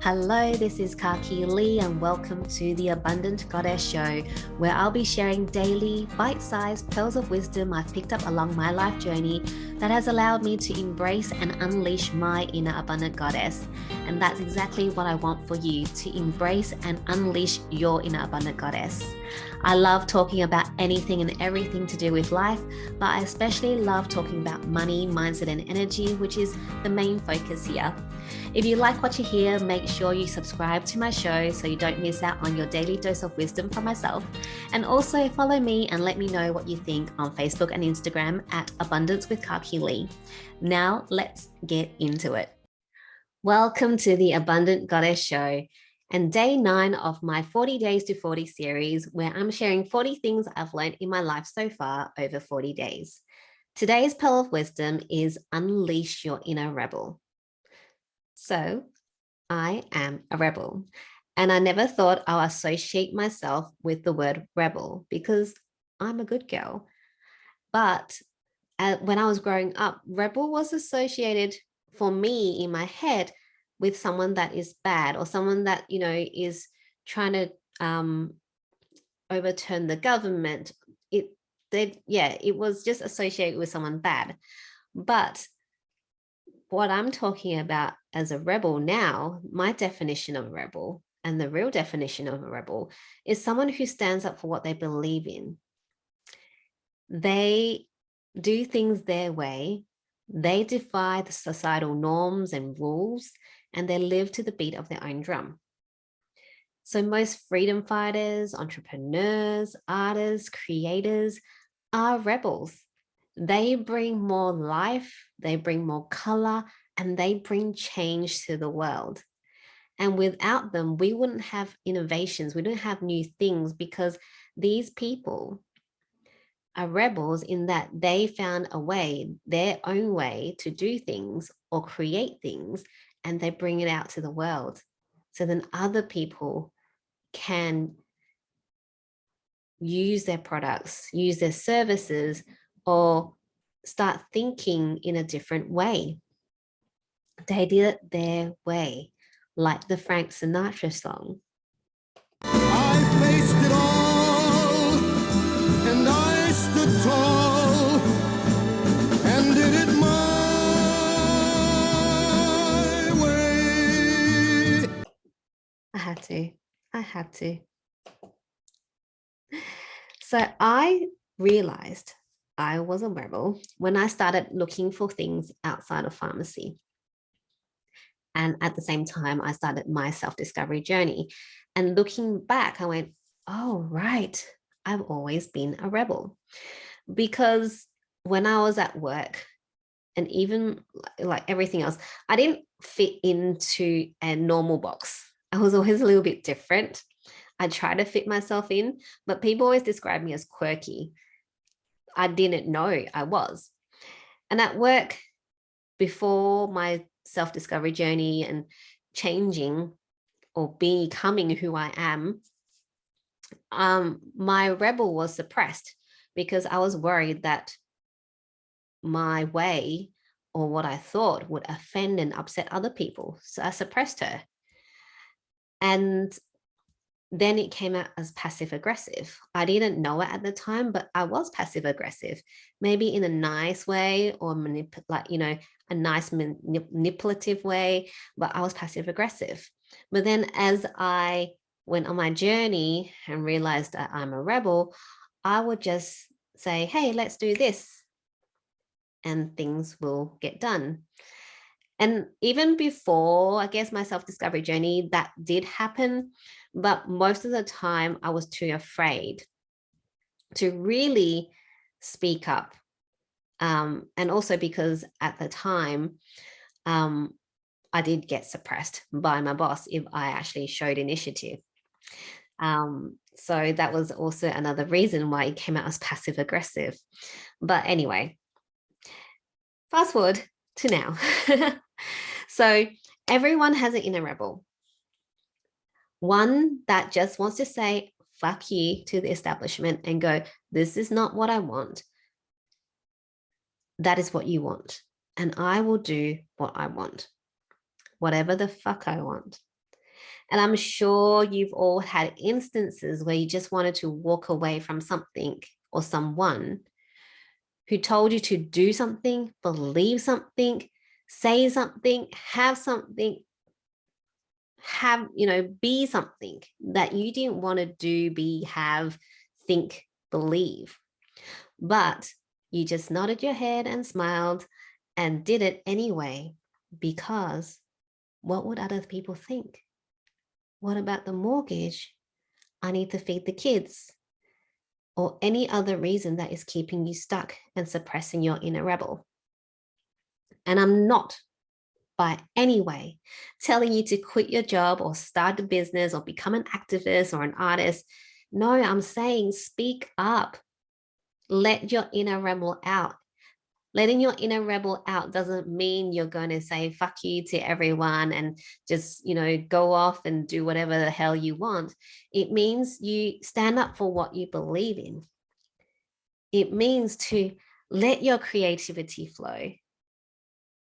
Hello, this is Kaki Lee, and welcome to the Abundant Goddess Show, where I'll be sharing daily, bite sized pearls of wisdom I've picked up along my life journey that has allowed me to embrace and unleash my inner abundant goddess. And that's exactly what I want for you, to embrace and unleash your inner abundant goddess. I love talking about anything and everything to do with life, but I especially love talking about money, mindset, and energy, which is the main focus here. If you like what you hear, make sure you subscribe to my show so you don't miss out on your daily dose of wisdom from myself. And also follow me and let me know what you think on Facebook and Instagram at Abundance with Kaki Lee. Now let's get into it. Welcome to the Abundant Goddess Show and day 9 of my 40 Days to 40 series, where I'm sharing 40 things I've learned in my life so far over 40 days. Today's pearl of wisdom is unleash your inner rebel. So, I am a rebel. And I never thought I'll associate myself with the word rebel because I'm a good girl. But when I was growing up, rebel was associated for me in my head with someone that is bad or someone that, is trying to overturn the government. It was just associated with someone bad. But what I'm talking about as a rebel now, my definition of a rebel and the real definition of a rebel is someone who stands up for what they believe in. They do things their way, they defy the societal norms and rules, and they live to the beat of their own drum. So most freedom fighters, entrepreneurs, artists, creators are rebels. They bring more life, they bring more color, and they bring change to the world. And without them, we wouldn't have innovations, we don't have new things, because these people are rebels in that they found a way, their own way to do things or create things, and they bring it out to the world. So then other people can use their products, use their services, or start thinking in a different way. They did it their way, like the Frank Sinatra song. I faced it all, and I stood tall, and did it my way. I had to. So I realized I was a rebel when I started looking for things outside of pharmacy. And at the same time, I started my self-discovery journey. And looking back, I went, oh, right, I've always been a rebel. Because when I was at work, and even like everything else, I didn't fit into a normal box. I was always a little bit different. I tried to fit myself in, but people always describe me as quirky. I didn't know I was. And at work, before my self discovery journey and changing or becoming who I am, my rebel was suppressed because I was worried that my way or what I thought would offend and upset other people. So I suppressed her. And then it came out as passive aggressive. I didn't know it at the time, but I was passive aggressive, maybe in a nice way or a nice manipulative way, but I was passive aggressive. But then as I went on my journey and realized that I'm a rebel, I would just say, hey, let's do this. And things will get done. And even before, I guess, my self discovery journey, that did happen. But most of the time, I was too afraid to really speak up. And also because at the time, I did get suppressed by my boss if I actually showed initiative. So that was also another reason why it came out as passive aggressive. But anyway, fast forward to now. So everyone has an inner rebel. One that just wants to say, fuck you to the establishment and go, this is not what I want. That is what you want. And I will do what I want, whatever the fuck I want. And I'm sure you've all had instances where you just wanted to walk away from something or someone who told you to do something, believe something, say something, have something, be something that you didn't want to do, be, have, think, believe. But you just nodded your head and smiled and did it anyway, because what would other people think? What about the mortgage? I need to feed the kids. Or any other reason that is keeping you stuck and suppressing your inner rebel. And I'm not by any way telling you to quit your job or start a business or become an activist or an artist. No, I'm saying speak up. Let your inner rebel out. Letting your inner rebel out doesn't mean you're going to say fuck you to everyone and just, go off and do whatever the hell you want. It means you stand up for what you believe in. It means to let your creativity flow.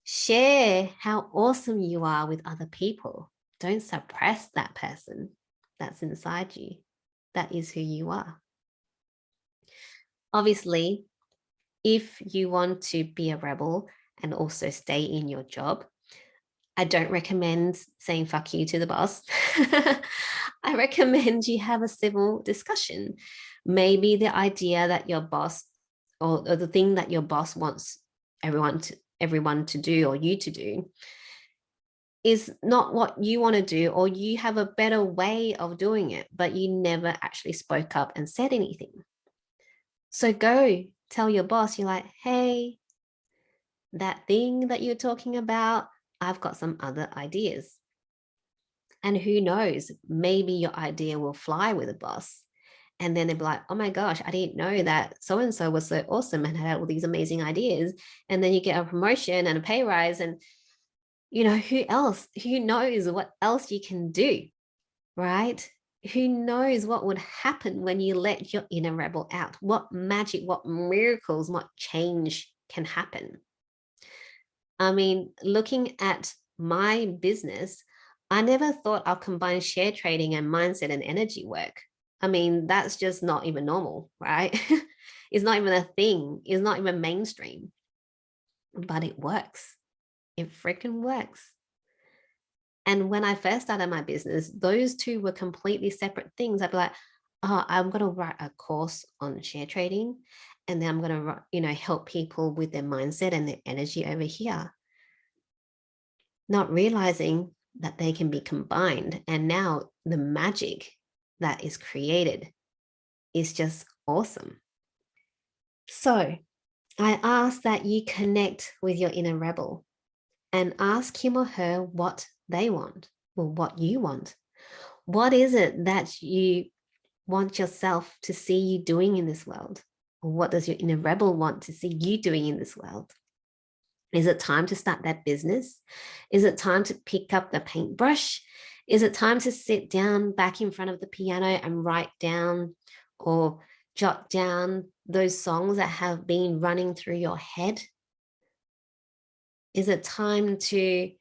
Share how awesome you are with other people. Don't suppress that person that's inside you. That is who you are. Obviously, if you want to be a rebel and also stay in your job, I don't recommend saying fuck you to the boss. I recommend you have a civil discussion. Maybe the idea that your boss or the thing that your boss wants everyone to do or you to do is not what you want to do, or you have a better way of doing it, but you never actually spoke up and said anything. So go tell your boss, you're like, hey, that thing that you're talking about, I've got some other ideas. And who knows, maybe your idea will fly with a boss. And then they'll be like, oh my gosh, I didn't know that so-and-so was so awesome and had all these amazing ideas. And then you get a promotion and a pay rise, and who knows what else you can do, right? Who knows what would happen when you let your inner rebel out? What magic, what miracles, what change can happen? I mean, looking at my business, I never thought I'll combine share trading and mindset and energy work. I mean, that's just not even normal, right? It's not even a thing. It's not even mainstream, but it works. It freaking works. And when I first started my business, those two were completely separate things. I'd be like, oh, I'm going to write a course on share trading, and then I'm going to, help people with their mindset and their energy over here. Not realizing that they can be combined. And now the magic that is created is just awesome. So I ask that you connect with your inner rebel and ask him or her what they want, or what you want. What is it that you want yourself to see you doing in this world? Or what does your inner rebel want to see you doing in this world? Is it time to start that business? Is it time to pick up the paintbrush? Is it time to sit down back in front of the piano and write down or jot down those songs that have been running through your head? Is it time to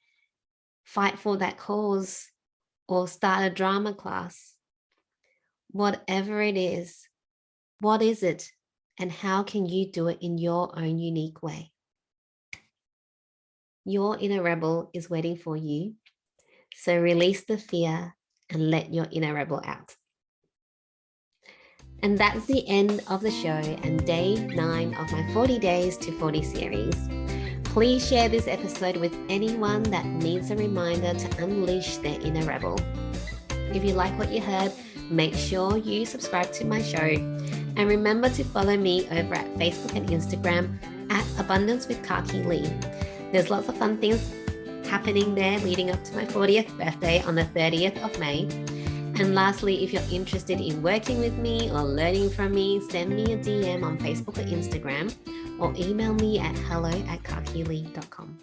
fight for that cause or start a drama class? Whatever it is, what is it, and how can you do it in your own unique way? Your inner rebel is waiting for you. So release the fear and let your inner rebel out. And that's the end of the show and day 9 of my 40 Days to 40 series. Please share this episode with anyone that needs a reminder to unleash their inner rebel. If you like what you heard, make sure you subscribe to my show. And remember to follow me over at Facebook and Instagram at Abundance with Kaki Lee. There's lots of fun things happening there leading up to my 40th birthday on the 30th of May. And lastly, if you're interested in working with me or learning from me, send me a DM on Facebook or Instagram, or email me at hello@kakilee.com.